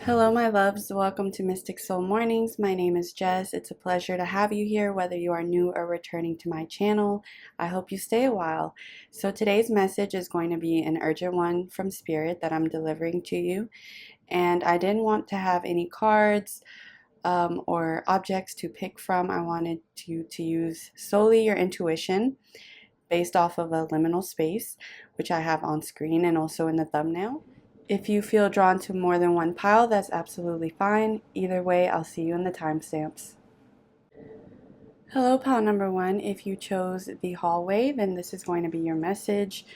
Hello, my loves. Welcome to Mystic Soul Mornings. My name is Jess. It's a pleasure to have you here, whether you are new or returning to my channel. I hope you stay a while. So, today's message is going to be an urgent one from Spirit that I'm delivering to you. And I didn't want to have any cards or objects to pick from. I wanted you to use solely your intuition based off of a liminal space, which I have on screen and also in the thumbnail. If you feel drawn to more than one pile, that's absolutely fine. Either way, I'll see you in the timestamps. Hello, pile number one. If you chose the hallway, then this is going to be your message.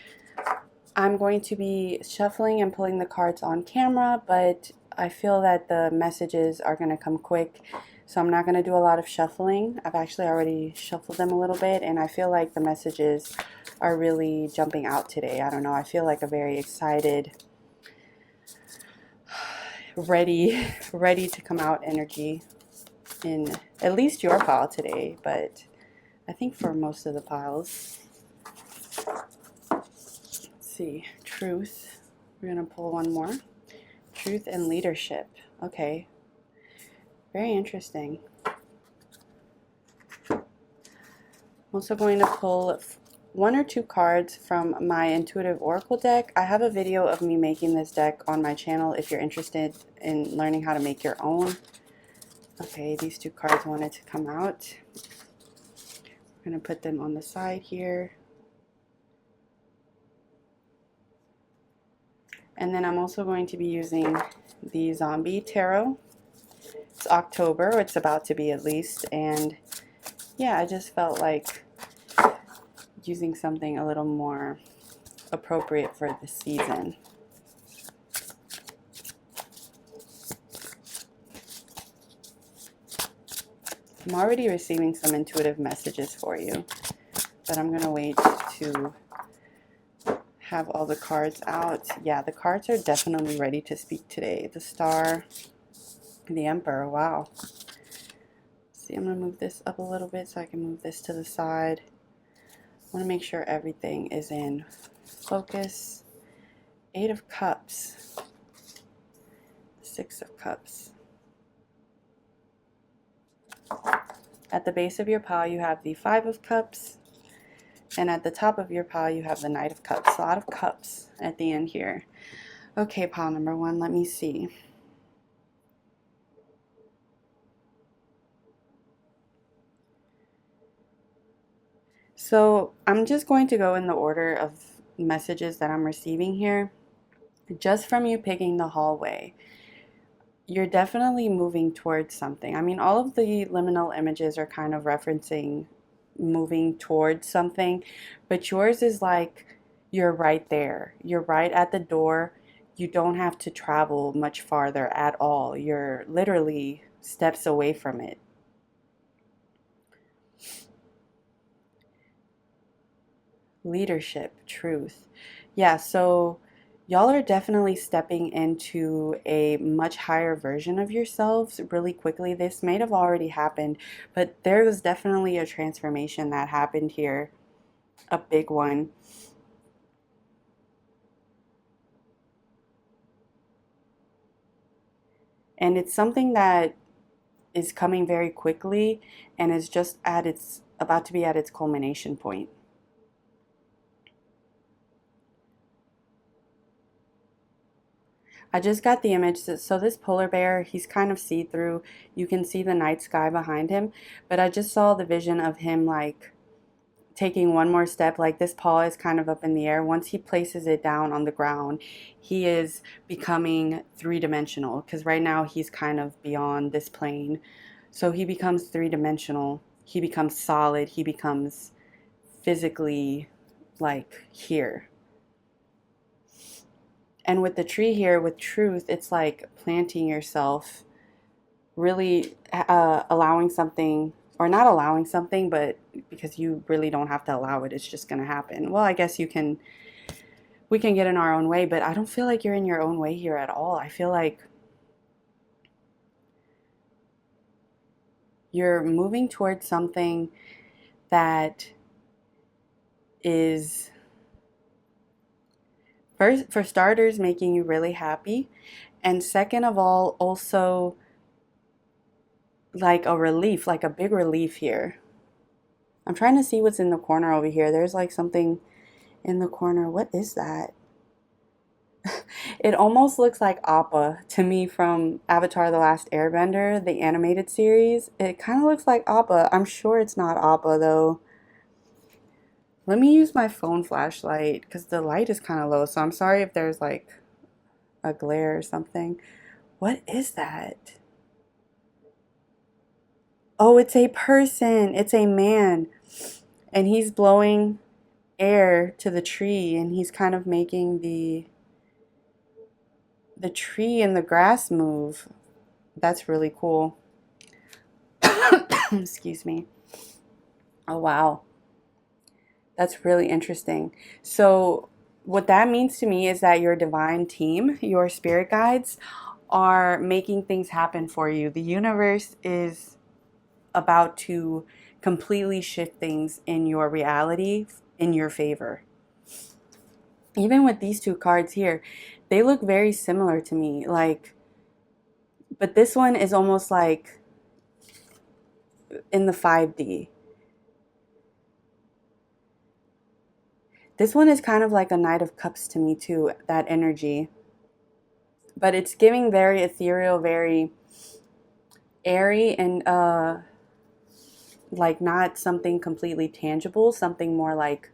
I'm going to be shuffling and pulling the cards on camera, but I feel that the messages are going to come quick, so I'm not going to do a lot of shuffling. I've actually already shuffled them a little bit, and I feel like the messages are really jumping out today. I don't know. I feel like a very excited, ready to come out energy in at least your pile today, but I think for most of the piles. Let's see, truth. We're gonna pull one more. Truth and leadership. Okay, very interesting. I'm also going to pull one or two cards from my intuitive oracle deck. I have a video of me making this deck on my channel if you're interested in learning how to make your own. Okay, these two cards wanted to come out. I'm going to put them on the side here. And then I'm also going to be using the Zombie Tarot. It's October, or it's about to be at least, and yeah, I just felt like using something a little more appropriate for the season. I'm already receiving some intuitive messages for you, but I'm going to wait to have all the cards out. Yeah, the cards are definitely ready to speak today. The Star, the Emperor, wow. See, I'm going to move this up a little bit so I can move this to the side. I want to make sure everything is in focus. 8 of Cups, 6 of Cups. At the base of your pile, you have the 5 of Cups, and at the top of your pile, you have the Knight of Cups. A lot of cups at the end here. Okay, pile number one, let me see. So I'm just going to go in the order of messages that I'm receiving here. Just from you picking the hallway, you're definitely moving towards something. I mean, all of the liminal images are kind of referencing moving towards something, but yours is like you're right there. You're right at the door. You don't have to travel much farther at all. You're literally steps away from it. Leadership, truth. Yeah, so y'all are definitely stepping into a much higher version of yourselves really quickly. This may have already happened, but there was definitely a transformation that happened here, a big one. And it's something that is coming very quickly and is just at its about to be at its culmination point. I just got the image. So this polar bear, he's kind of see-through. You can see the night sky behind him, but I just saw the vision of him like taking one more step. Like this paw is kind of up in the air. Once he places it down on the ground, he is becoming three-dimensional, because right now he's kind of beyond this plane. So he becomes three-dimensional. He becomes solid. He becomes physically like here. And with the tree here, with truth, it's like planting yourself, really allowing something, or not allowing something, but because you really don't have to allow it, it's just going to happen. Well, I guess we can get in our own way, but I don't feel like you're in your own way here at all. I feel like you're moving towards something that is, first, for starters, making you really happy, And second of all, also like a relief, like a big relief here. I'm trying to see what's in the corner over here. There's like something in the corner. What is that? It almost looks like Appa to me from Avatar: The Last Airbender, the animated series. It kind of looks like Appa. I'm sure it's not Appa though. Let me use my phone flashlight because the light is kind of low. So I'm sorry if there's like a glare or something. What is that? Oh, it's a person. It's a man. And he's blowing air to the tree and he's kind of making the tree and the grass move. That's really cool. Excuse me. Oh, wow. That's really interesting. So, what that means to me is that your divine team, your spirit guides, are making things happen for you. The universe is about to completely shift things in your reality in your favor. Even with these two cards here, they look very similar to me. Like, but this one is almost like in the 5D. This one is kind of like a Knight of Cups to me too, that energy. But it's giving very ethereal, very airy, and like not something completely tangible, something more like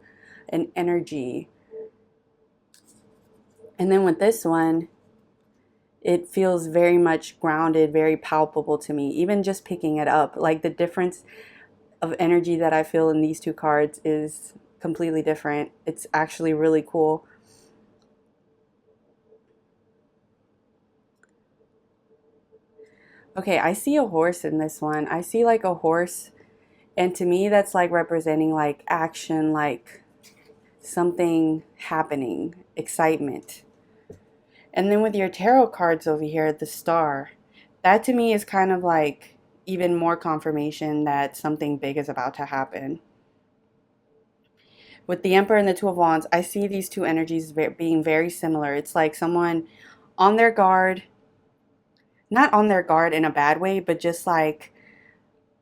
an energy. And then with this one, it feels very much grounded, very palpable to me. Even just picking it up, like the difference of energy that I feel in these two cards is completely different. It's actually really cool. Okay, I see a horse in this one. I see like a horse, and to me that's like representing like action, like something happening, excitement. And then with your tarot cards over here, the star, that to me is kind of like even more confirmation that something big is about to happen. With the Emperor and the Two of Wands, I see these two energies being very similar. It's like someone on their guard, not on their guard in a bad way, but just like,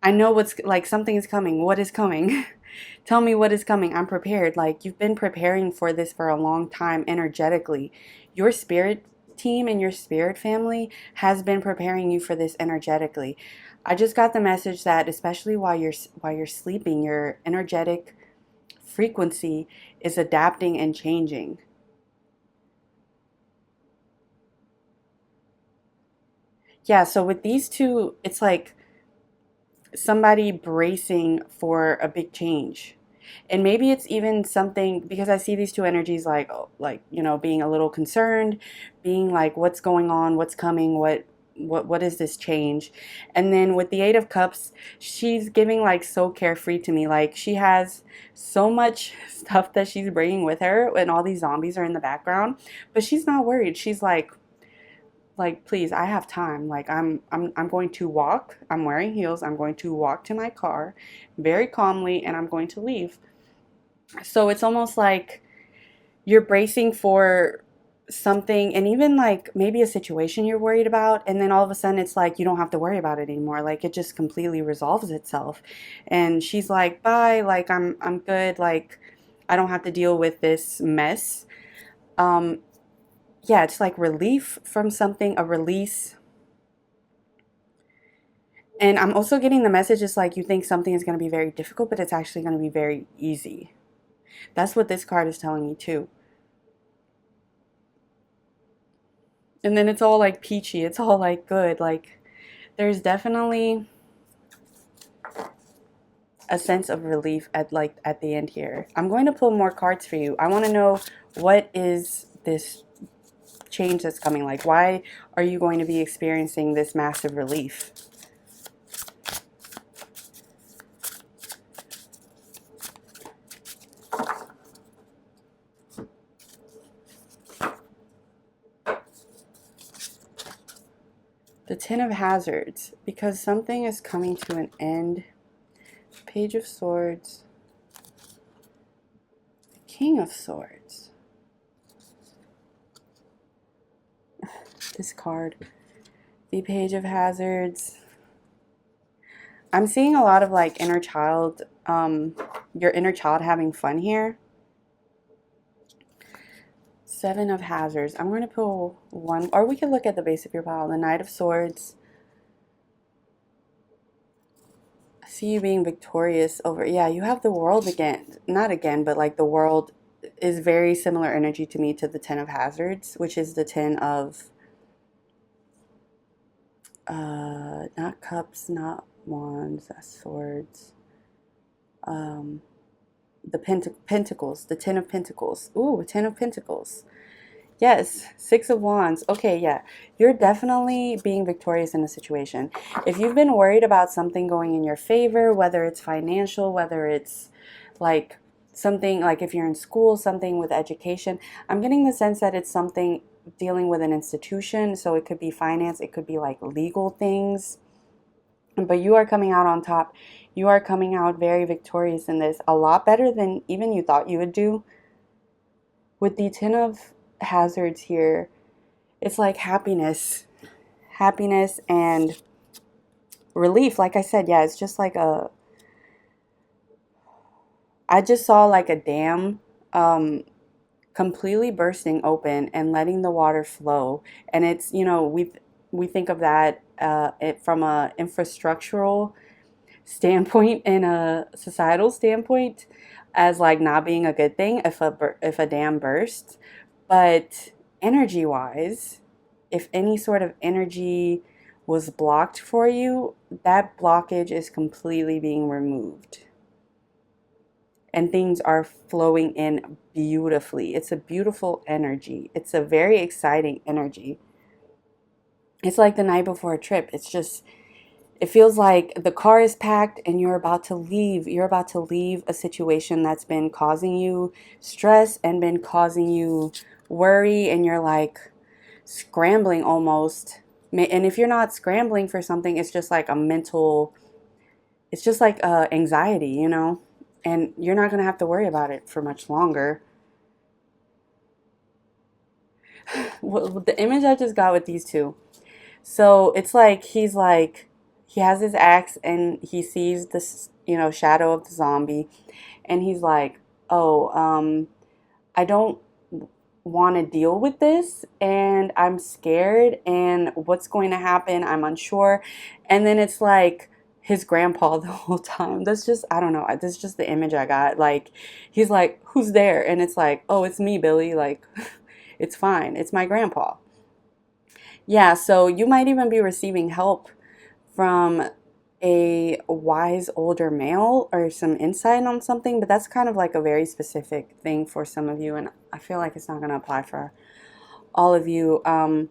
I know what's like something is coming. What is coming? Tell me what is coming. I'm prepared. Like you've been preparing for this for a long time energetically. Your spirit team and your spirit family has been preparing you for this energetically. I just got the message that especially while you're sleeping, your energetic frequency is adapting and changing. Yeah, so with these two, it's like somebody bracing for a big change. And maybe it's even something because I see these two energies like being a little concerned, being like what's going on, what's coming, what is this change? And then with the 8 of Cups, she's giving like so carefree to me. Like she has so much stuff that she's bringing with her and all these zombies are in the background, but she's not worried. She's like please, I have time. Like I'm going to walk. I'm wearing heels. I'm going to walk to my car very calmly and I'm going to leave. So it's almost like you're bracing for something, and even like maybe a situation you're worried about, and then all of a sudden it's like you don't have to worry about it anymore. Like it just completely resolves itself. And she's like, "Bye, like I'm good. Like I don't have to deal with this mess." Um yeah, it's like relief from something, a release. And I'm also getting the message it's like you think something is going to be very difficult, but it's actually going to be very easy. That's what this card is telling me too. And then it's all like peachy, it's all like good. Like there's definitely a sense of relief at the end here. I'm going to pull more cards for you. I want to know, what is this change that's coming? Like why are you going to be experiencing this massive relief? The Ten of Hazards, because something is coming to an end. Page of Swords, King of Swords. this card. The Page of Hazards. I'm seeing a lot of like inner child, your inner child having fun here. Seven of Hazards. I'm going to pull one, or we could look at the base of your pile. The Knight of Swords. I see you being victorious over, yeah, you have the World again. Not again, but like the World is very similar energy to me to the Ten of Hazards, which is the Ten of, not Cups, not Wands, that's Swords. The Pentacles, the Ten of Pentacles. Ooh, Ten of Pentacles. Yes, Six of Wands. Okay, yeah. You're definitely being victorious in a situation. If you've been worried about something going in your favor, whether it's financial, whether it's like something like if you're in school, something with education, I'm getting the sense that it's something dealing with an institution. So it could be finance, it could be like legal things. But you are coming out on top. You are coming out very victorious in this. A lot better than even you thought you would do. With the Ten of Hazards here, it's like happiness and relief. Like I said, yeah, it's just like I just saw like a dam completely bursting open and letting the water flow. And it's, you know, we think of that from a infrastructural standpoint and a societal standpoint as like not being a good thing if a dam bursts. But energy wise, if any sort of energy was blocked for you, that blockage is completely being removed. And things are flowing in beautifully. It's a beautiful energy. It's a very exciting energy. It's like the night before a trip. It's just, it feels like the car is packed and you're about to leave. You're about to leave a situation that's been causing you stress and been causing you worry, and you're like scrambling almost. And if you're not scrambling for something, it's just like a mental, it's just like anxiety, you know, and you're not going to have to worry about it for much longer. Well, the image I just got with these two. So it's like he has his axe and he sees this, you know, shadow of the zombie, and he's like, "Oh, I don't want to deal with this, and I'm scared, and what's going to happen, I'm unsure." And then it's like his grandpa the whole time. That's just, I don't know, this is just the image I got. Like he's like, "Who's there?" And it's like, "Oh, it's me, Billy, like it's fine, it's my grandpa." Yeah, so you might even be receiving help from a wise older male or some insight on something, but that's kind of like a very specific thing for some of you, and I feel like it's not going to apply for all of you. And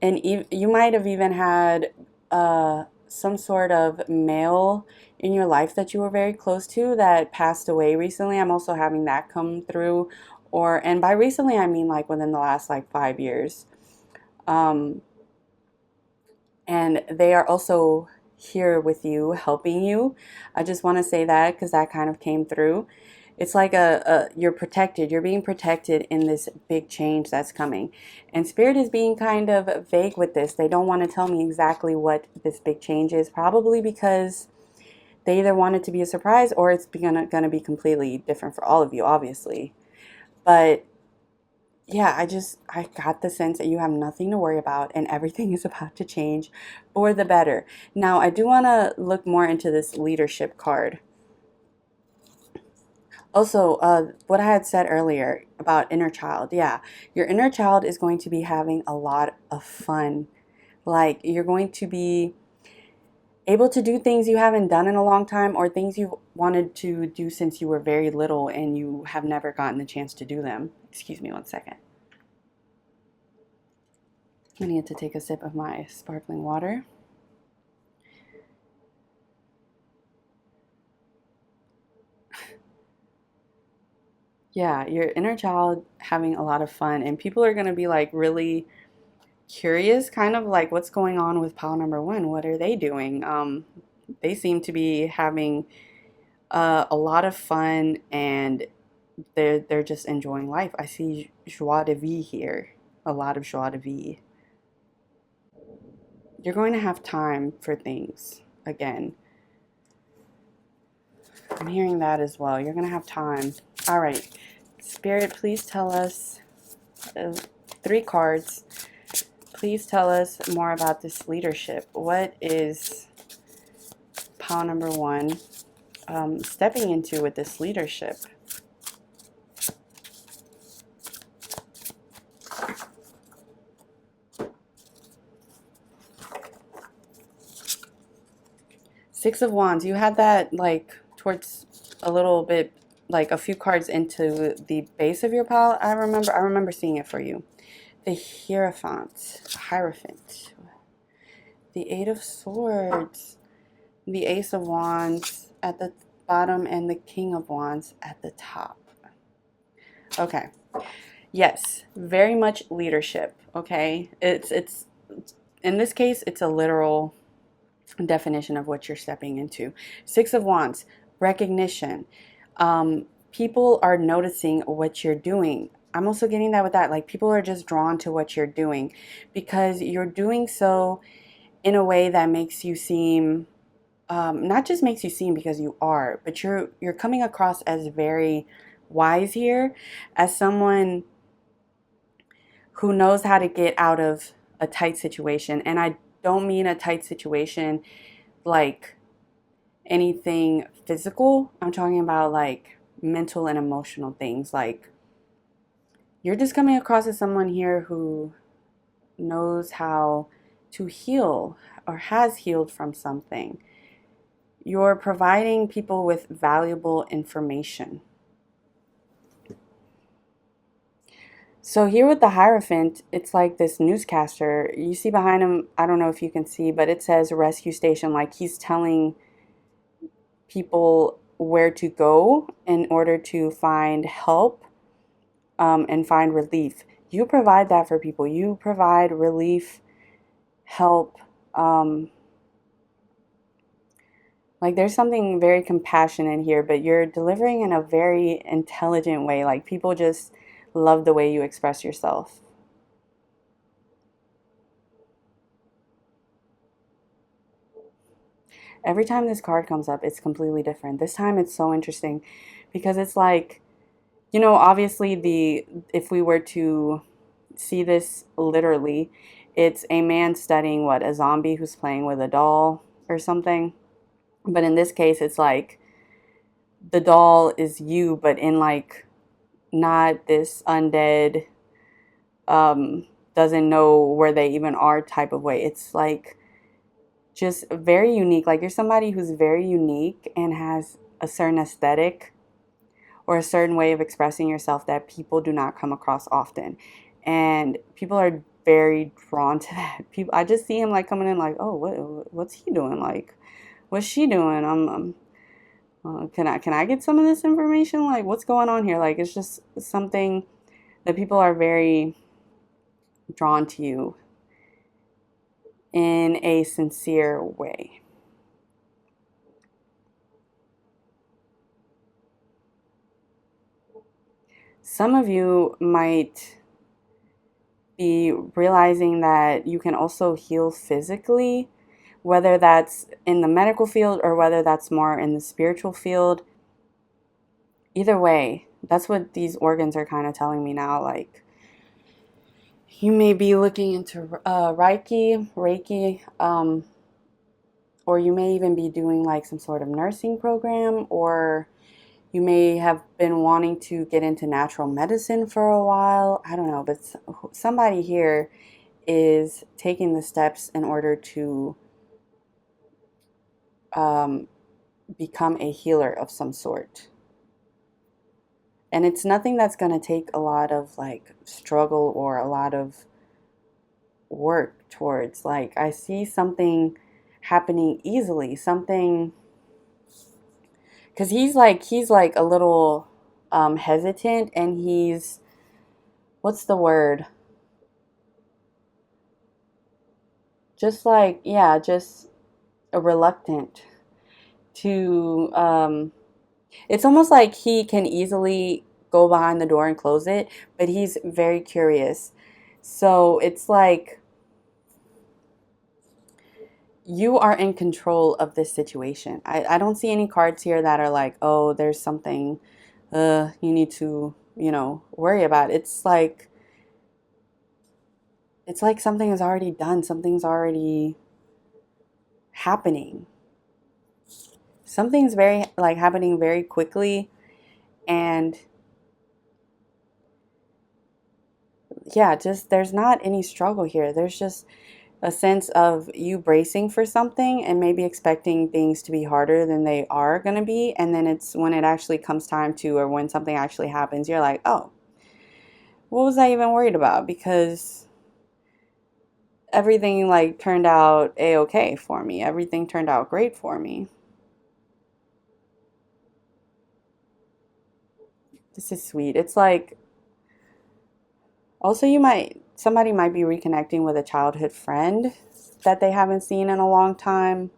you might have even had some sort of male in your life that you were very close to that passed away recently. I'm also having that come through, and by recently I mean like within the last like 5 years. Um, and they are also here with you, helping you. I just want to say that because that kind of came through. It's like you're protected. You're being protected in this big change that's coming. And Spirit is being kind of vague with this. They don't want to tell me exactly what this big change is, probably because they either want it to be a surprise or it's gonna be completely different for all of you, obviously. But yeah, I got the sense that you have nothing to worry about and everything is about to change for the better. Now, I do want to look more into this leadership card. Also, what I had said earlier about inner child. Yeah, your inner child is going to be having a lot of fun. Like, you're going to be able to do things you haven't done in a long time, or things you've wanted to do since you were very little and you have never gotten the chance to do them. Excuse me one second. I need to take a sip of my sparkling water. Yeah, your inner child having a lot of fun, and people are going to be like really curious, kind of like what's going on with pile number one. What are they doing? They seem to be having a lot of fun, and they're just enjoying life. I see joie de vie here, a lot of joie de vie. you're going to have time for things again. I'm hearing that as well. You're going to have time. All right. Spirit, please tell us 3 cards. Please tell us more about this leadership. What is pile number 1 stepping into with this leadership? Six of Wands. You had that like towards a little bit, like a few cards into the base of your pile. I remember seeing it for you. The Hierophant. The Eight of Swords. The Ace of Wands at the bottom and the King of Wands at the top. Okay. Yes, very much leadership, okay? It's in this case, it's a literal definition of what you're stepping into. Six of Wands, recognition. People are noticing what you're doing. I'm also getting that with that. Like, people are just drawn to what you're doing because you're doing so in a way that makes you seem, not just makes you seem because you are, but you're coming across as very wise here, as someone who knows how to get out of a tight situation. And I don't mean a tight situation like anything physical. I'm talking about like mental and emotional things. Like, you're just coming across as someone here who knows how to heal or has healed from something. You're providing people with valuable information. So here with the Hierophant, it's like this newscaster. You see behind him, I don't know if you can see, but it says rescue station. Like, he's telling people where to go in order to find help and find relief. You provide that for people. You provide relief, help. Like, there's something very compassionate here, but you're delivering in a very intelligent way. Like, people just love the way you express yourself. Every time this card comes up, it's completely different. This time it's so interesting because it's like, you know, obviously if we were to see this literally, it's a man studying what, a zombie who's playing with a doll or something. But in this case, it's like the doll is you, but in like not this undead, doesn't know where they even are type of way. It's like just very unique. Like, you're somebody who's very unique and has a certain aesthetic or a certain way of expressing yourself that people do not come across often. And people are very drawn to that. People, I just see him like coming in like, oh, what's he doing? Like, what's she doing? Can I get some of this information? Like, what's going on here? Like, it's just something that people are very drawn to you in a sincere way. Some of you might be realizing that you can also heal physically, whether that's in the medical field or whether that's more in the spiritual field. Either way, that's what these organs are kind of telling me now. Like, you may be looking into Reiki, or you may even be doing like some sort of nursing program, or you may have been wanting to get into natural medicine for a while. I don't know, but somebody here is taking the steps in order to become a healer of some sort. And it's nothing that's going to take a lot of like struggle or a lot of work towards. Like, I see something happening easily, something, because he's like a little hesitant, and he's, what's the word? Just like, yeah, just reluctant to, it's almost like he can easily go behind the door and close it, but he's very curious. So it's like, you are in control of this situation. I don't see any cards here that are like, oh, there's something you need to, worry about. It's like something is already done. Something's already happening. Something's very like happening very quickly, and yeah, just there's not any struggle here. There's just a sense of you bracing for something and maybe expecting things to be harder than they are going to be, and then it's when it actually comes time to, or when something actually happens, you're like, oh, what was I even worried about? Because everything like turned out a-okay for me. Everything turned out great for me. This is sweet. It's like also somebody might be reconnecting with a childhood friend that they haven't seen in a long time.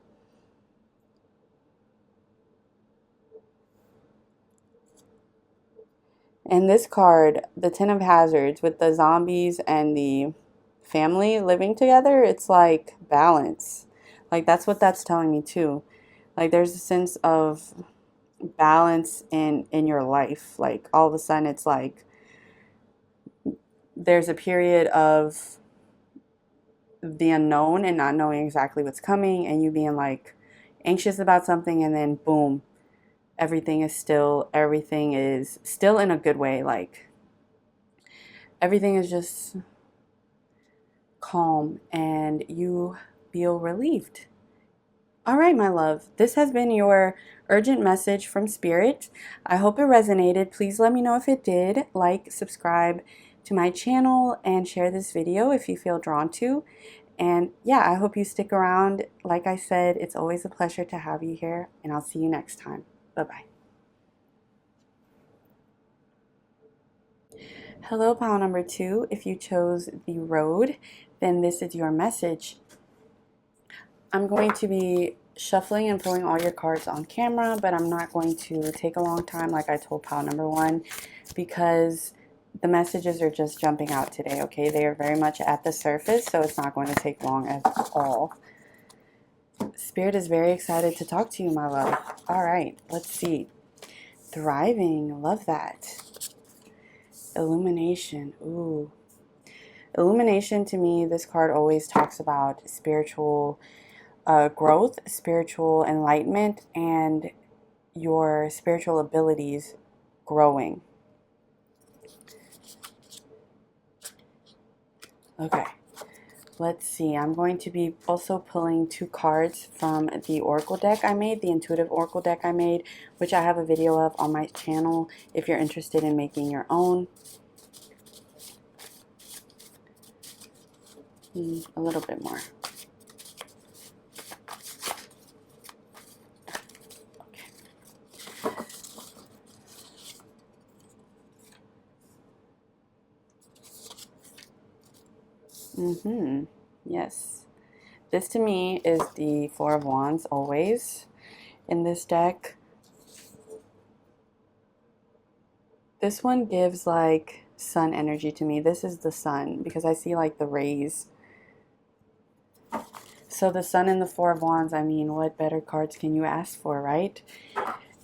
And this card, the Ten of Hazards, with the zombies and the family living together, it's like balance. Like that's what that's telling me too. Like there's a sense of balance in your life. Like all of a sudden it's like there's a period of the unknown and not knowing exactly what's coming, and you being like anxious about something, and then boom, everything is still in a good way. Like everything is just calm and you feel relieved. All right, my love, this has been your urgent message from Spirit. I hope it resonated. Please let me know if it did. Like, subscribe to my channel, and share this video if you feel drawn to. And yeah, I hope you stick around. Like I said, it's always a pleasure to have you here, and I'll see you next time. Bye-bye. Hello, pile number 2. If you chose the road, then this is your message. I'm going to be shuffling and pulling all your cards on camera, but I'm not going to take a long time like I told pile number 1, because the messages are just jumping out today, okay? They are very much at the surface, so it's not going to take long at all. Spirit is very excited to talk to you, my love. All right, let's see. Thriving, love that. Illumination, ooh. Illumination, to me, this card always talks about spiritual growth, spiritual enlightenment, and your spiritual abilities growing. Okay, let's see. I'm going to be also pulling 2 cards from the oracle deck I made, the intuitive oracle deck I made, which I have a video of on my channel if you're interested in making your own. A little bit more. Yes. This to me is the Four of Wands always in this deck. This one gives like sun energy to me. This is the sun because I see like the rays. So the sun and the Four of Wands, I mean, what better cards can you ask for, right?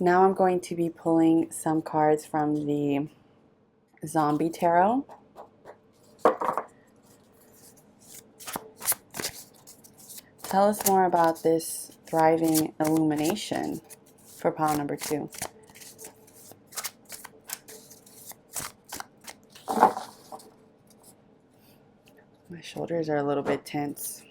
Now I'm going to be pulling some cards from the Zombie Tarot. Tell us more about this thriving illumination for pile number 2. My shoulders are a little bit tense.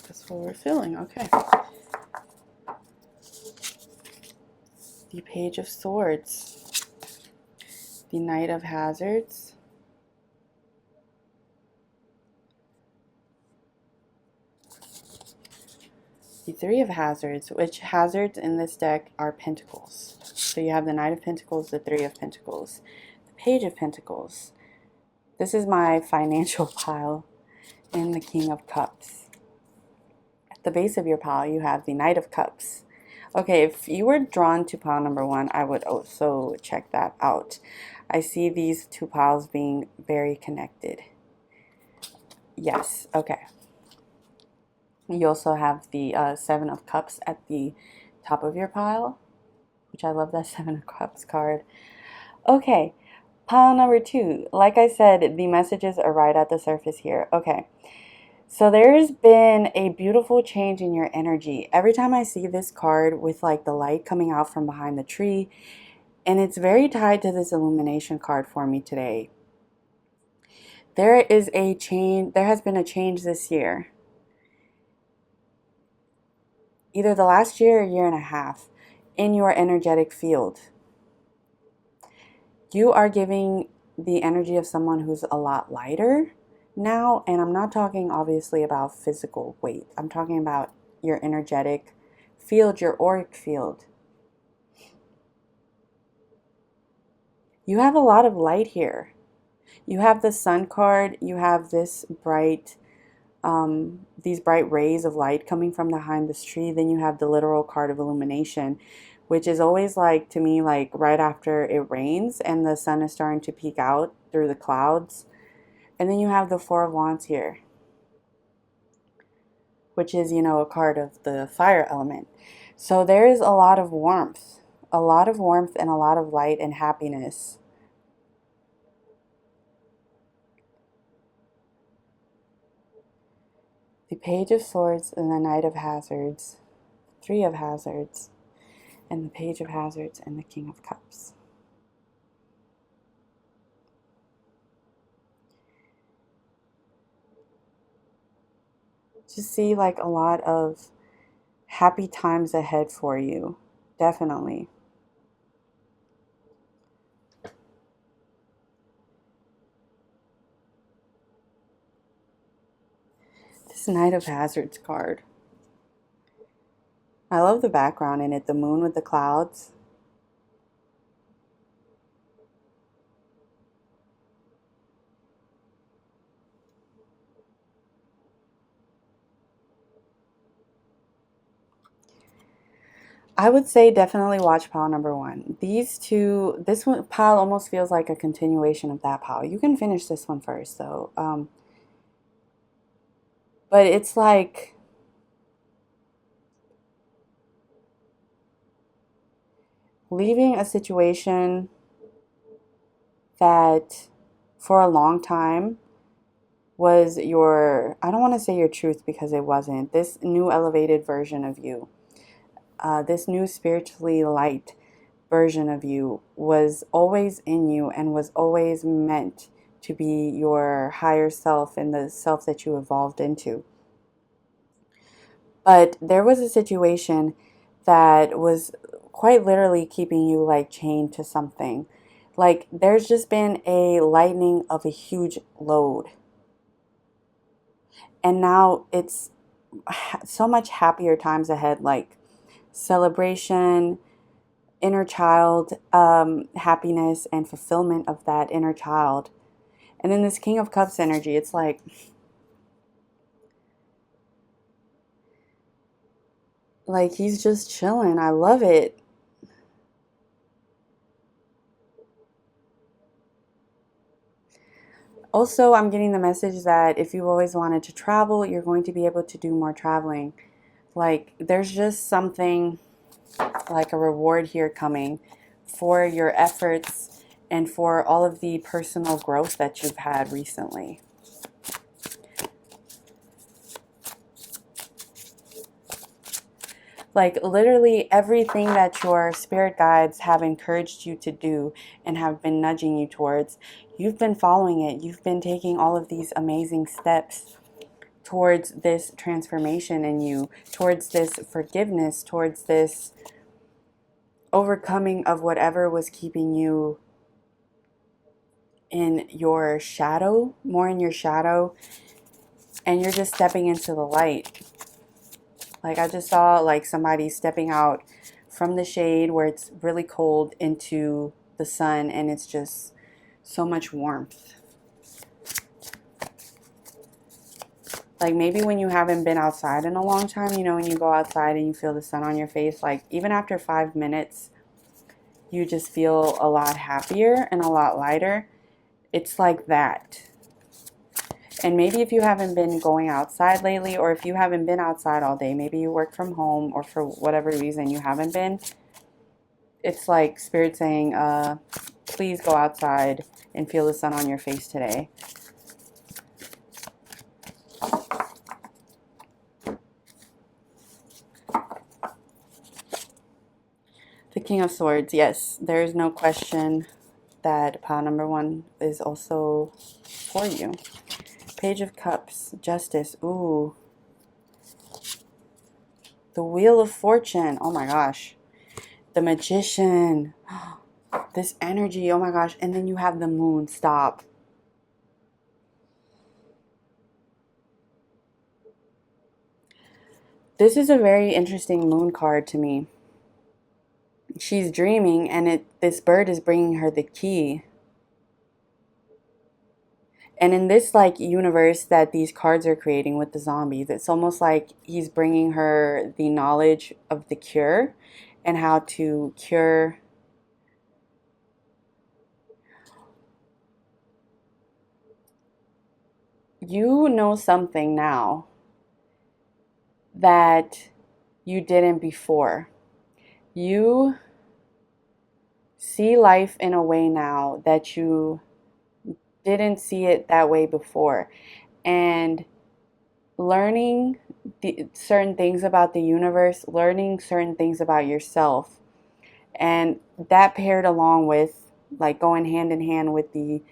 That's what we're feeling, okay. The Page of Swords. The Knight of Hazards. The Three of Hazards, which hazards in this deck are pentacles. So you have the Knight of Pentacles, the Three of Pentacles, the Page of Pentacles. This is my financial pile, and the King of Cups. At the base of your pile, you have the Knight of Cups. Okay, if you were drawn to pile number one, I would also check that out. I see these two piles being very connected. Yes, okay. You also have the Seven of Cups at the top of your pile, which I love that Seven of Cups card. Okay, pile number two. Like I said, the messages are right at the surface here. Okay, so there's been a beautiful change in your energy. Every time I see this card with like the light coming out from behind the tree, and it's very tied to this illumination card for me today. There is a change, there has been a change this year. Either the last year or year and a half in your energetic field. You are giving the energy of someone who's a lot lighter now, and I'm not talking obviously about physical weight. I'm talking about your energetic field, your auric field. You have a lot of light here. You have the sun card, you have this bright these bright rays of light coming from behind this tree. Then you have the literal card of illumination, which is always like, to me, like right after it rains and the sun is starting to peek out through the clouds. And then you have the Four of Wands here, which is, you know, a card of the fire element. So there is a lot of warmth, and a lot of light and happiness. The Page of Swords and the Knight of Hazards, Three of Hazards, and the Page of Hazards and the King of Cups. Just see like a lot of happy times ahead for you. Definitely. This Knight of Hazards card. I love the background in it, the moon with the clouds. I would say definitely watch pile number one. These two, this one pile almost feels like a continuation of that pile. You can finish this one first though. But it's like leaving a situation that for a long time was your, I don't want to say your truth because it wasn't, this new elevated version of you. This new spiritually light version of you was always in you and was always meant to be your higher self and the self that you evolved into. But there was a situation that was quite literally keeping you like chained to something. Like there's just been a lightening of a huge load. And now it's so much happier times ahead, like celebration, inner child happiness and fulfillment of that inner child. And then this King of Cups energy, it's like he's just chilling. I love it. Also, I'm getting the message that if you've always wanted to travel, you're going to be able to do more traveling. Like there's just something like a reward here coming for your efforts and for all of the personal growth that you've had recently. Like literally everything that your spirit guides have encouraged you to do and have been nudging you towards, you've been following it. You've been taking all of these amazing steps towards this transformation in you, towards this forgiveness, towards this overcoming of whatever was keeping you in your shadow, more in your shadow, and you're just stepping into the light. Like I just saw like somebody stepping out from the shade where it's really cold into the sun, and it's just so much warmth. Like maybe when you haven't been outside in a long time, you know, when you go outside and you feel the sun on your face, like even after 5 minutes, you just feel a lot happier and a lot lighter. It's like that. And maybe if you haven't been going outside lately, or if you haven't been outside all day, maybe you work from home, or for whatever reason you haven't been, it's like Spirit saying, please go outside and feel the sun on your face today. The King of Swords, yes, there is no question that pile number 1 is also for you. Page of Cups, Justice, ooh. The Wheel of Fortune, oh my gosh. The Magician, this energy, oh my gosh. And then you have the Moon, stop. This is a very interesting Moon card to me. She's dreaming, and this bird is bringing her the key. And in this like universe that these cards are creating with the zombies, it's almost like he's bringing her the knowledge of the cure and how to cure. You know something now that you didn't before. You see life in a way now that you didn't see it that way before. And learning certain things about the universe, learning certain things about yourself, and that paired along with, like, going hand in hand with the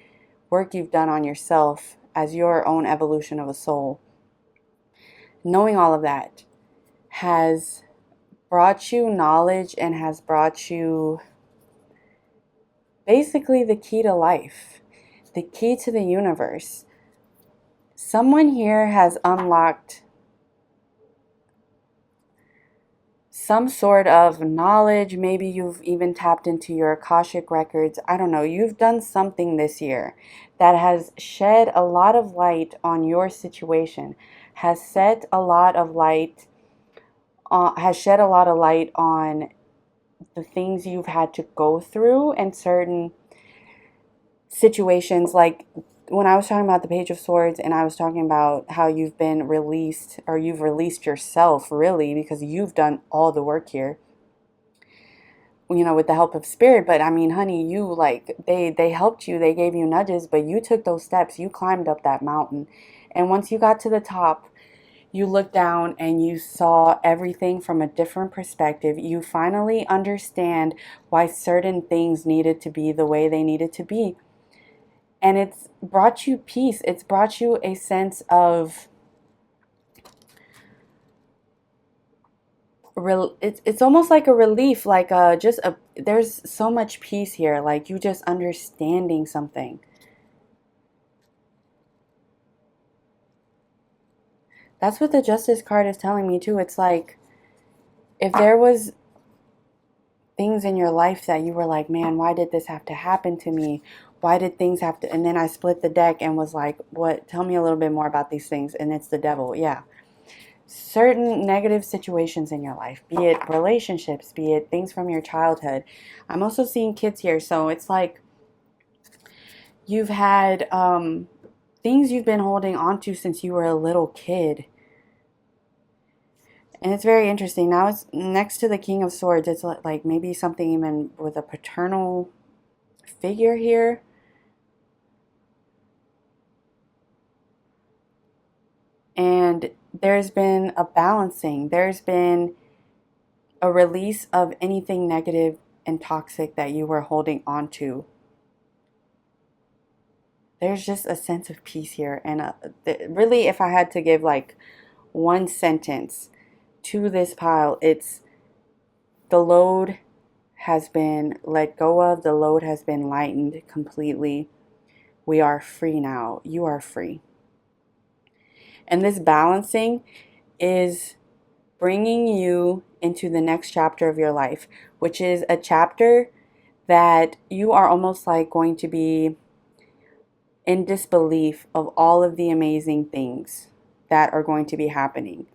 work you've done on yourself as your own evolution of a soul. Knowing all of that has brought you knowledge and has brought you basically the key to life, the key to the universe. Someone here has unlocked some sort of knowledge. Maybe you've even tapped into your Akashic records. I don't know. You've done something this year that has shed a lot of light on your situation, has set a lot of light, has shed a lot of light on the things you've had to go through and certain situations. Like when I was talking about the Page of Swords, and I was talking about how you've been released, or you've released yourself really, because you've done all the work here, you know, with the help of Spirit. But I mean, honey, you, like, they helped you, they gave you nudges, but you took those steps, you climbed up that mountain. And once you got to the top, you looked down and you saw everything from a different perspective. You finally understand why certain things needed to be the way they needed to be. And it's brought you peace. It's brought you a sense of it's almost like a relief, like there's so much peace here, like you just understanding something. That's what the Justice card is telling me too. It's like if there was things in your life that you were like, man, why did this have to happen to me? Why did things have to? And then I split the deck and was like, what? Tell me a little bit more about these things. And it's the devil. Yeah. Certain negative situations in your life, be it relationships, be it things from your childhood. I'm also seeing kids here. So it's like you've had things you've been holding on to since you were a little kid. And it's very interesting. Now it's next to the King of Swords. It's like maybe something even with a paternal figure here. And there's been a balancing. There's been a release of anything negative and toxic that you were holding on to. There's just a sense of peace here. And really, if I had to give like one sentence to this pile, it's the load has been let go of. The load has been lightened completely. We are free now. You are free. And this balancing is bringing you into the next chapter of your life, which is a chapter that you are almost like going to be in disbelief of all of the amazing things that are going to be happening.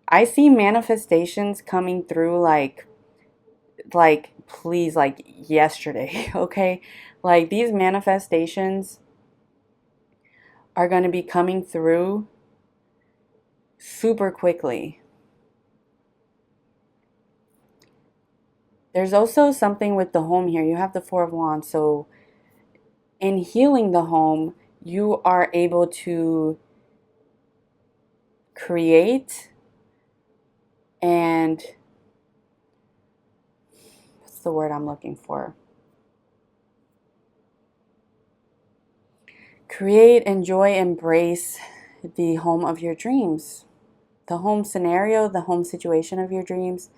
I see manifestations coming through like please, like yesterday, okay? Like these manifestations are going to be coming through super quickly. There's also something with the home here. You have the Four of Wands. So in healing the home, you are able to create and what's the word I'm looking for? Create, enjoy, embrace the home of your dreams, the home scenario, the home situation of your dreams.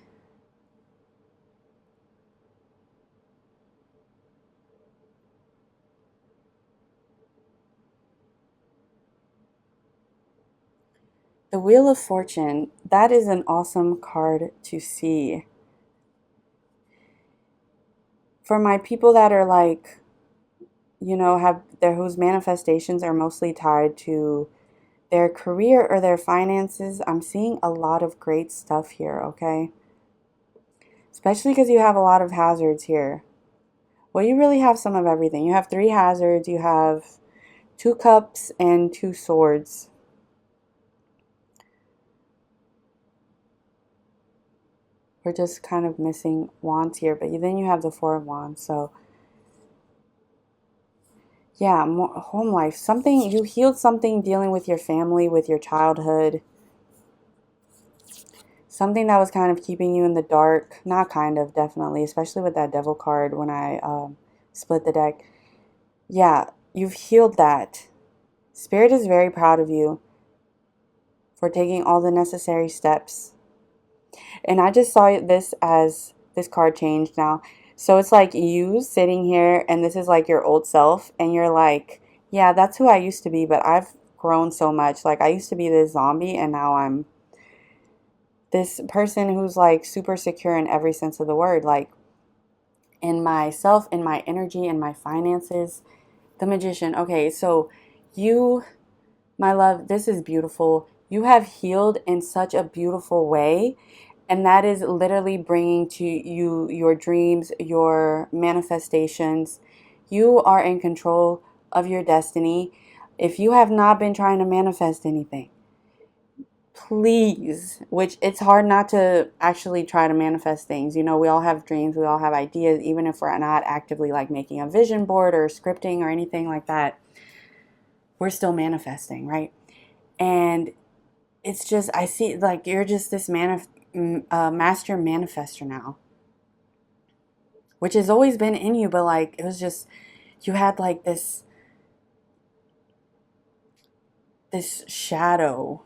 The Wheel of Fortune, that is an awesome card to see. For my people that are like, you know, have their whose manifestations are mostly tied to their career or their finances, I'm seeing a lot of great stuff here, okay? Especially because you have a lot of hazards here. Well, you really have some of everything. You have 3 hazards, you have 2 cups and 2 swords. We're just kind of missing wands here, but then you have the 4 of wands. So yeah, home life. Something, you healed something dealing with your family, with your childhood. Something that was kind of keeping you in the dark. Not kind of, definitely. Especially with that devil card when I split the deck. Yeah, you've healed that. Spirit is very proud of you for taking all the necessary steps. And I just saw this as this card changed now. So it's like you sitting here and this is like your old self and you're like, yeah, that's who I used to be, but I've grown so much. Like I used to be this zombie and now I'm this person who's like super secure in every sense of the word, like in myself, in my energy, in my finances. The Magician. Okay, so you, my love, this is beautiful. You have healed in such a beautiful way. And that is literally bringing to you your dreams, your manifestations. You are in control of your destiny. If you have not been trying to manifest anything, please, which it's hard not to actually try to manifest things. You know, we all have dreams, we all have ideas, even if we're not actively like making a vision board or scripting or anything like that, we're still manifesting, right? And it's just, I see like you're just this master manifester now, which has always been in you, but like it was just, you had like this shadow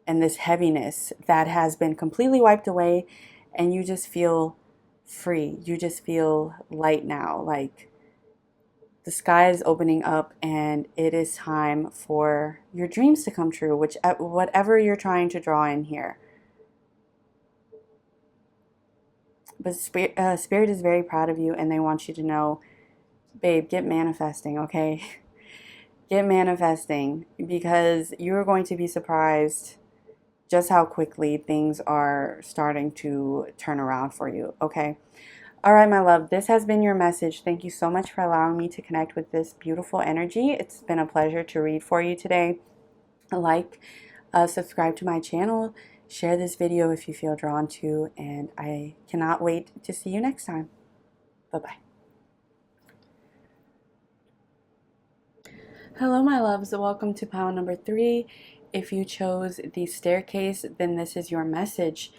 and this heaviness that has been completely wiped away, and you just feel free. You just feel light now. Like the sky is opening up and it is time for your dreams to come true, which whatever you're trying to draw in here. But spirit is very proud of you and they want you to know, babe, get manifesting, okay? Get manifesting, because you're going to be surprised just how quickly things are starting to turn around for you, okay? All right, my love, this has been your message. Thank you so much for allowing me to connect with this beautiful energy. It's been a pleasure to read for you today. Like, subscribe to my channel, share this video if you feel drawn to, and I cannot wait to see you next time. Bye-bye. Hello, my loves. Welcome to pile number 3. If you chose the staircase, then this is your message.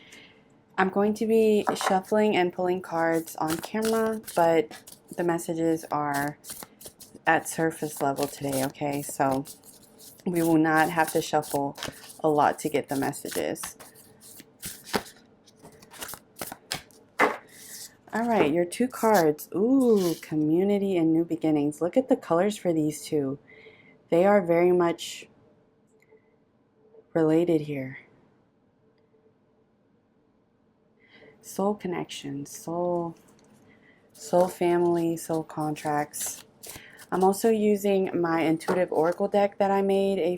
I'm going to be shuffling and pulling cards on camera, but the messages are at surface level today, okay? So we will not have to shuffle a lot to get the messages. All right, your 2 cards. Ooh, community and new beginnings. Look at the colors for these 2. They are very much related here. Soul connections, soul family, soul contracts. I'm also using my intuitive oracle deck that I made a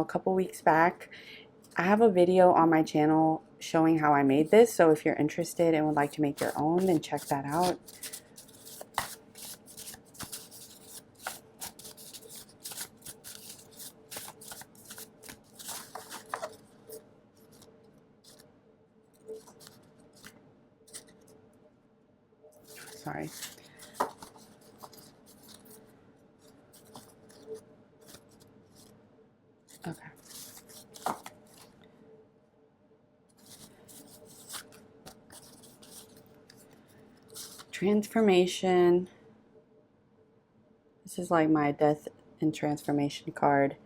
couple weeks back. I have a video on my channel showing how I made this, so if you're interested and would like to make your own, then check that out. Sorry. Okay. Transformation. This is like my death and transformation card.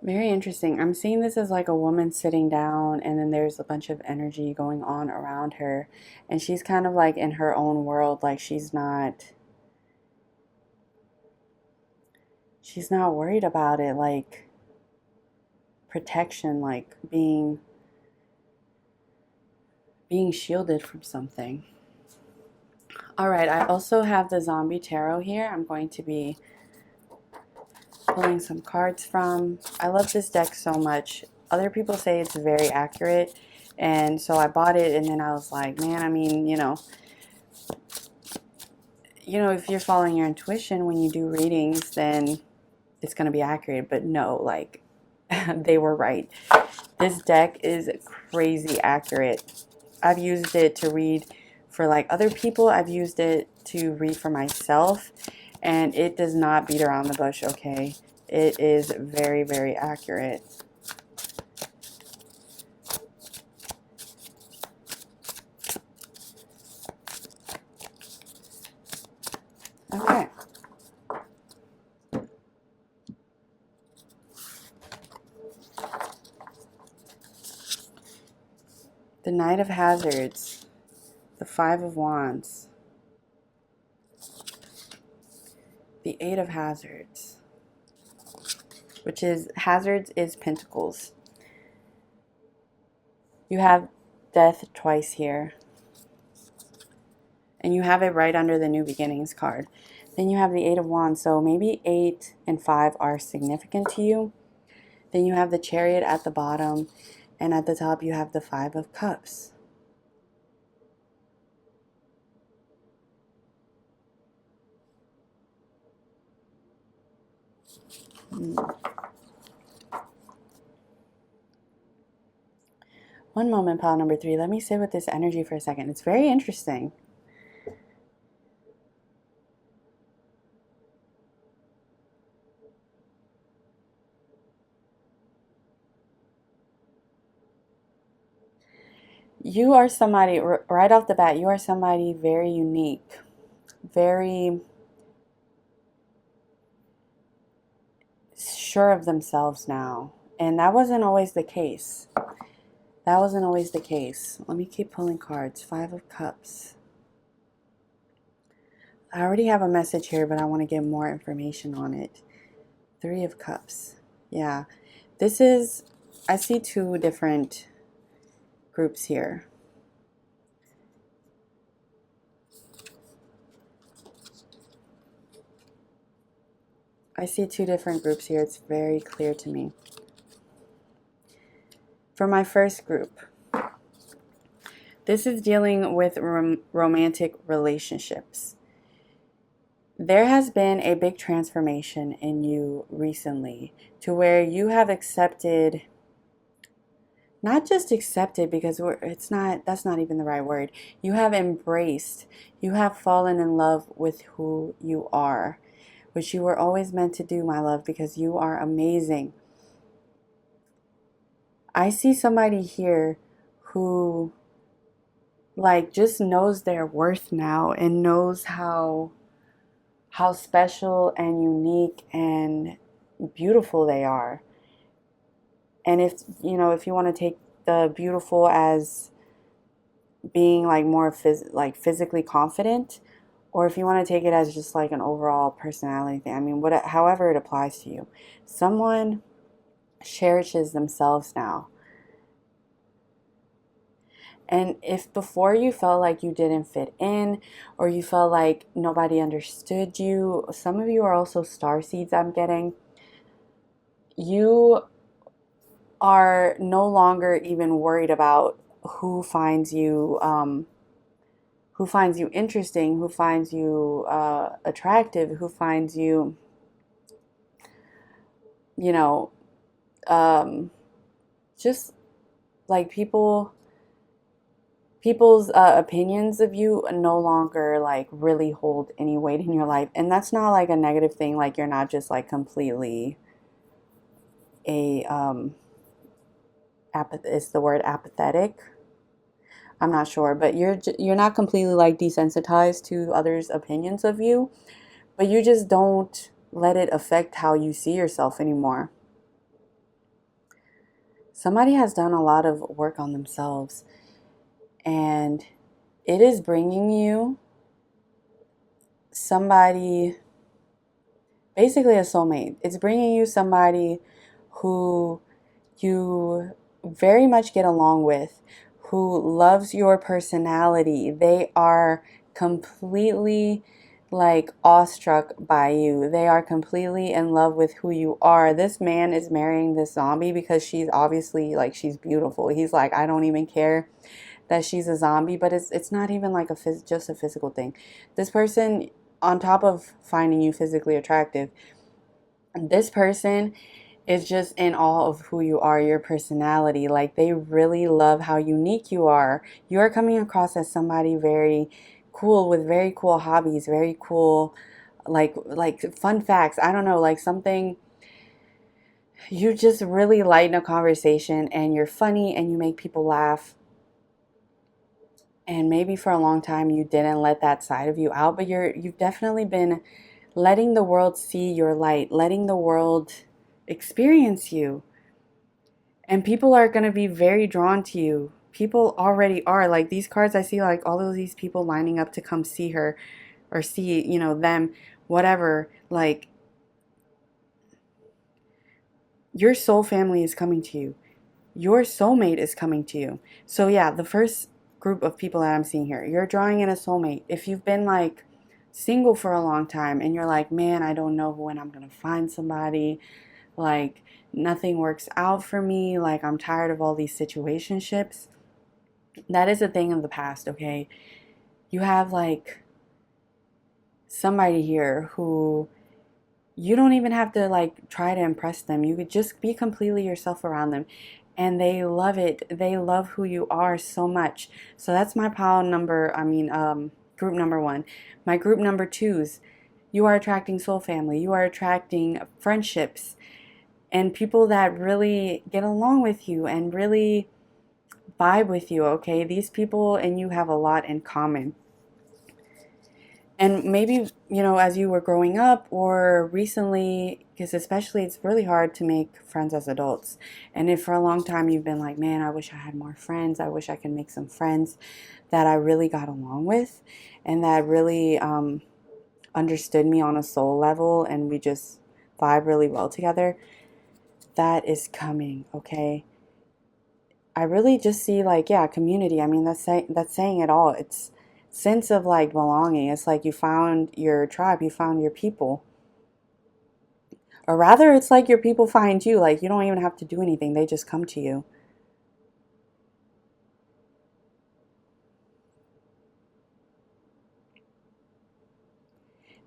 Very interesting. I'm seeing this as like a woman sitting down, and then there's a bunch of energy going on around her, and she's kind of like in her own world, like she's not worried about it, like protection, like being shielded from something. All right, I also have the Zombie Tarot here. I'm going to be pulling some cards from. I love this deck so much. Other people say it's very accurate, and so I bought it, and then I was like, man, I mean, if you're following your intuition when you do readings, then it's going to be accurate. But no, like, they were right. This deck is crazy accurate. I've used it to read for like other people. I've used it to read for myself, and it does not beat around the bush, okay? It is very, very accurate. Okay. The Knight of Hazards, the Five of Wands, the Eight of Hazards, which is, Hazards is Pentacles. You have Death twice here, and you have it right under the New Beginnings card. Then you have the Eight of Wands, so maybe 8 and 5 are significant to you. Then you have the Chariot at the bottom, and at the top you have the Five of Cups. One moment, pile number 3. Let me sit with this energy for a second. It's very interesting. You are somebody, right off the bat, you are somebody very unique, very sure of themselves now. And that wasn't always the case. That wasn't always the case. Let me keep pulling cards. Five of Cups. I already have a message here, but I want to get more information on it. Three of Cups. Yeah. This is, I see two different groups here. I see two different groups here. It's very clear to me. For my first group, this is dealing with romantic relationships. There has been a big transformation in you recently to where you have accepted, not just accepted, because that's not even the right word. You have embraced, you have fallen in love with who you are, which you were always meant to do, my love, because you are amazing. I see somebody here who like just knows their worth now and knows how special and unique and beautiful they are. And if you want to take the beautiful as being like more physically confident, or if you want to take it as just like an overall personality thing, I mean, however it applies to you, someone cherishes themselves now. And if before you felt like you didn't fit in, or you felt like nobody understood you, some of you are also star seeds, I'm getting. You are no longer even worried about who finds you interesting, who finds you attractive, who finds you, you know, um, just like people's opinions of you no longer like really hold any weight in your life. And that's not like a negative thing, like you're not just like completely a is the word apathetic, I'm not sure, but you're not completely like desensitized to others' opinions of you, but you just don't let it affect how you see yourself anymore. Somebody has done a lot of work on themselves, and it is bringing you somebody, basically a soulmate. It's bringing you somebody who you very much get along with, who loves your personality. They are completely like awestruck by you. They are completely in love with who you are. This man is marrying this zombie because she's obviously like, she's beautiful. He's like, I don't even care that she's a zombie, but it's not even like just a physical thing. This person, on top of finding you physically attractive, this person is just in awe of who you are, your personality. Like, they really love how unique you are. You are coming across as somebody very cool with very cool hobbies, very cool like fun facts. I don't know, like something, you just really lighten a conversation, and you're funny and you make people laugh. And maybe for a long time you didn't let that side of you out, but you've definitely been letting the world see your light, letting the world experience you. And people are going to be very drawn to you. People already are. Like, these cards, I see like all of these people lining up to come see her, or see, them, whatever. Like, your soul family is coming to you. Your soulmate is coming to you. So yeah, the first group of people that I'm seeing here, you're drawing in a soulmate. If you've been like single for a long time and you're like, man, I don't know when I'm going to find somebody, like nothing works out for me, like I'm tired of all these situationships, that is a thing of the past, okay? You have like somebody here who you don't even have to like try to impress them. You could just be completely yourself around them, and they love it. They love who you are so much. So that's my group number one. My group number twos, you are attracting soul family. You are attracting friendships and people that really get along with you and really vibe with you, okay? These people and you have a lot in common. And maybe, as you were growing up or recently, because especially it's really hard to make friends as adults. And if for a long time you've been like, man, I wish I had more friends. I wish I could make some friends that I really got along with and that really understood me on a soul level, and we just vibe really well together. That is coming, okay? I really just see like, yeah, community. I mean, that's saying it all. It's sense of like belonging. It's like you found your tribe, you found your people. Or rather, it's like your people find you. Like, you don't even have to do anything. They just come to you.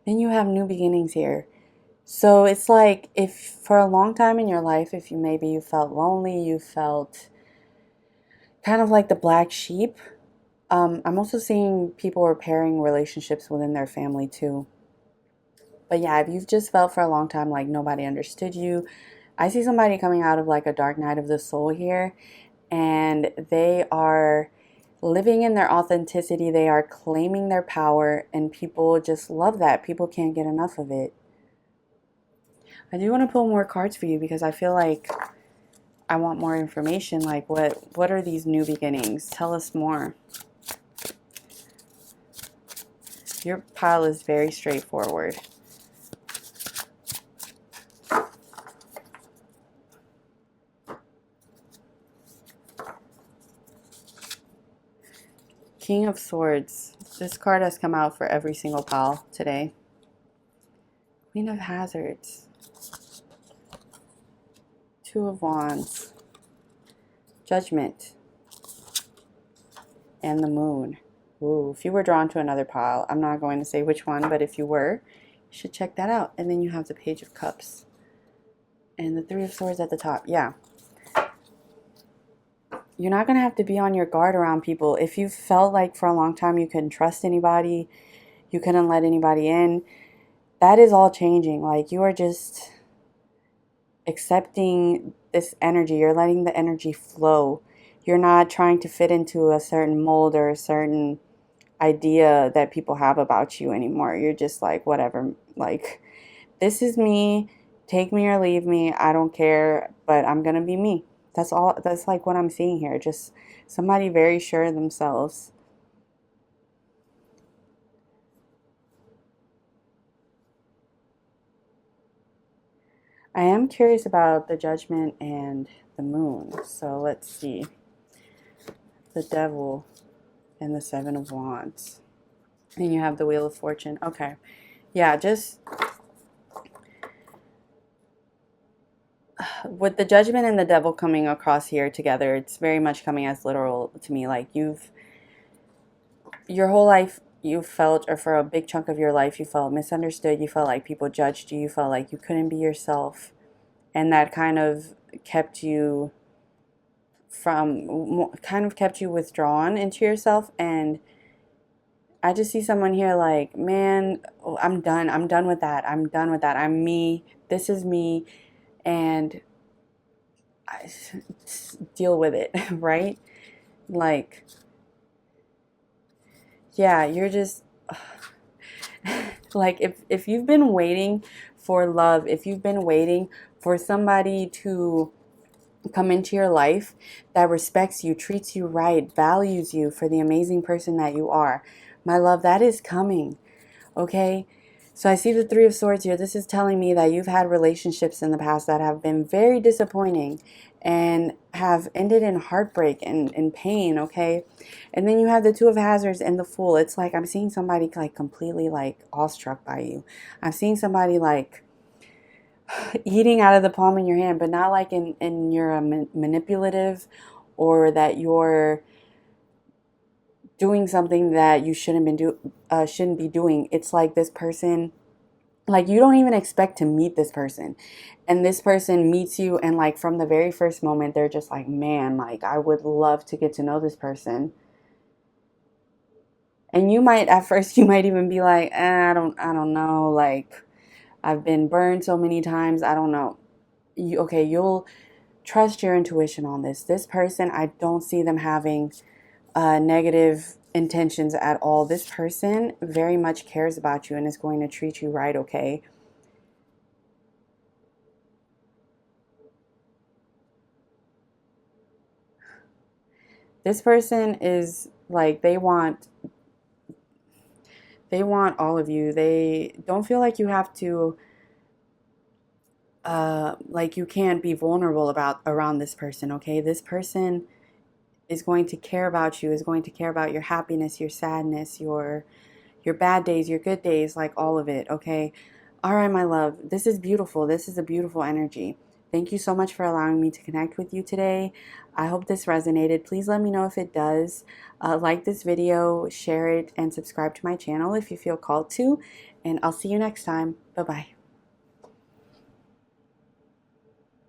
Then you have new beginnings here. So it's like, if for a long time in your life, if you felt lonely, you felt kind of like the black sheep. I'm also seeing people repairing relationships within their family too. But yeah, if you've just felt for a long time like nobody understood you, I see somebody coming out of like a dark night of the soul here, and they are living in their authenticity. They are claiming their power, and people just love that. People can't get enough of it. I do want to pull more cards for you because I feel like I want more information. Like, what are these new beginnings? Tell us more. Your pile is very straightforward. King of Swords. This card has come out for every single pile today. Queen of Hazards. Two of Wands. Judgment. And the Moon. Ooh, if you were drawn to another pile, I'm not going to say which one, but if you were, you should check that out. And then you have the Page of Cups. And the Three of Swords at the top. Yeah. You're not going to have to be on your guard around people. If you felt like for a long time you couldn't trust anybody, you couldn't let anybody in, that is all changing. Like, you are just accepting this energy. You're letting the energy flow. You're not trying to fit into a certain mold or a certain idea that people have about you anymore. You're just like, whatever. Like, this is me. Take me or leave me. I don't care, but I'm going to be me. That's all. That's like what I'm seeing here. Just somebody very sure of themselves. I am curious about the Judgment and the Moon. So let's see. The Devil and the Seven of Wands. And you have the Wheel of Fortune. Okay. Yeah, just with the Judgment and the Devil coming across here together, it's very much coming as literal to me. Like, your whole life you felt, or for a big chunk of your life, you felt misunderstood. You felt like people judged you. You felt like you couldn't be yourself. And that kind of kept you withdrawn into yourself. And I just see someone here like, man, I'm done. I'm done with that. I'm done with that. I'm me. This is me. And I deal with it, right? Like, yeah, you're just like, if you've been waiting for love, if you've been waiting for somebody to come into your life that respects you, treats you right, values you for the amazing person that you are, my love, that is coming. Okay? So I see the Three of Swords here. This is telling me that you've had relationships in the past that have been very disappointing and have ended in heartbreak and in pain, okay? And then you have the Two of Hazards and the Fool. It's like I'm seeing somebody like completely like awestruck by you. I'm seeing somebody like eating out of the palm of your hand, but not like in you're manipulative, or that you're doing something that you shouldn't be doing. It's like this person, like, you don't even expect to meet this person, and this person meets you, and like from the very first moment they're just like, man, like, I would love to get to know this person. And you might, at first you might even be like, I don't know, like, I've been burned so many times, I don't know. You'll trust your intuition on this. This person, I don't see them having negative intentions at all. This person very much cares about you and is going to treat you right, okay? This person is like, they want all of you. They don't feel like you have to like, you can't be vulnerable around this person, okay? This person is going to care about you, is going to care about your happiness, your sadness, your bad days, your good days, like all of it, okay? All right, my love, this is beautiful. This is a beautiful energy. Thank you so much for allowing me to connect with you today. I hope this resonated. Please let me know if it does. Like this video, share it, and subscribe to my channel if you feel called to. And I'll see you next time. Bye-bye.